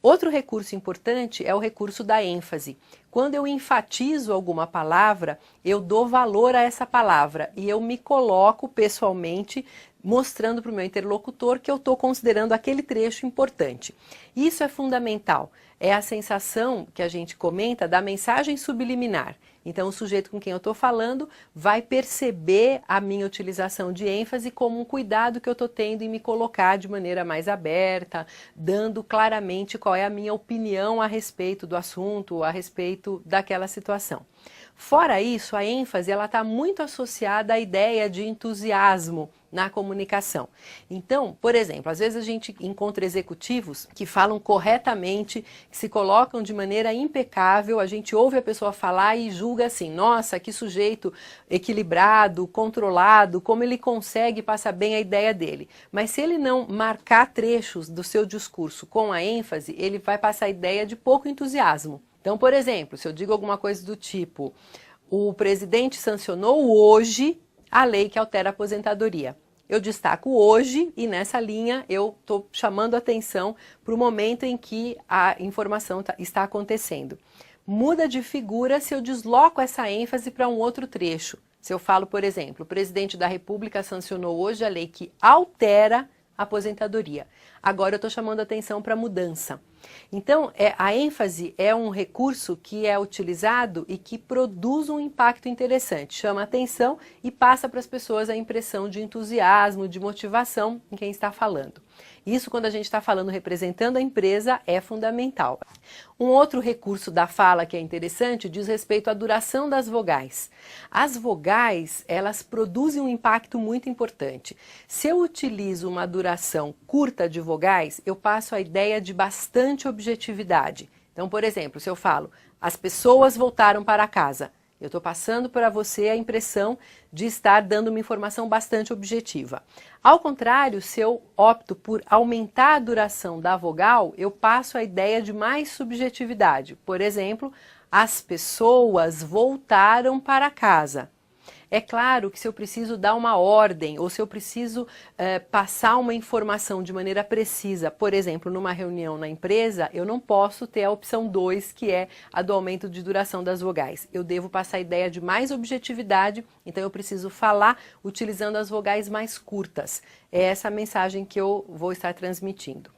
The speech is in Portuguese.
Outro recurso importante é o recurso da ênfase. Quando eu enfatizo alguma palavra, eu dou valor a essa palavra e eu me coloco pessoalmente mostrando para o meu interlocutor que eu estou considerando aquele trecho importante. Isso é fundamental. É a sensação que a gente comenta da mensagem subliminar. Então, o sujeito com quem eu estou falando vai perceber a minha utilização de ênfase como um cuidado que eu estou tendo em me colocar de maneira mais aberta, dando claramente qual é a minha opinião a respeito do assunto, a respeito daquela situação. Fora isso, a ênfase está muito associada à ideia de entusiasmo na comunicação. Então, por exemplo, às vezes a gente encontra executivos que falam corretamente, que se colocam de maneira impecável, a gente ouve a pessoa falar e julga assim, nossa, que sujeito equilibrado, controlado, como ele consegue passar bem a ideia dele. Mas se ele não marcar trechos do seu discurso com a ênfase, ele vai passar a ideia de pouco entusiasmo. Então, por exemplo, se eu digo alguma coisa do tipo, o presidente sancionou hoje a lei que altera a aposentadoria. Eu destaco hoje e nessa linha eu estou chamando a atenção para o momento em que a informação está acontecendo. Muda de figura se eu desloco essa ênfase para um outro trecho. Se eu falo, por exemplo, o presidente da República sancionou hoje a lei que altera a aposentadoria. Agora eu estou chamando a atenção para a mudança. Então, a ênfase é um recurso que é utilizado e que produz um impacto interessante, chama a atenção e passa para as pessoas a impressão de entusiasmo, de motivação em quem está falando. Isso, quando a gente está falando representando a empresa, é fundamental. Um outro recurso da fala que é interessante diz respeito à duração das vogais. As vogais, elas produzem um impacto muito importante. Se eu utilizo uma duração curta de vogais, eu passo a ideia de bastante objetividade. Então, por exemplo, se eu falo, as pessoas voltaram para casa, eu estou passando para você a impressão de estar dando uma informação bastante objetiva. Ao contrário, se eu opto por aumentar a duração da vogal, eu passo a ideia de mais subjetividade. Por exemplo, as pessoas voltaram para casa. É claro que se eu preciso dar uma ordem ou se eu preciso passar uma informação de maneira precisa, por exemplo, numa reunião na empresa, eu não posso ter a opção 2, que é a do aumento de duração das vogais. Eu devo passar a ideia de mais objetividade, então eu preciso falar utilizando as vogais mais curtas. É essa a mensagem que eu vou estar transmitindo.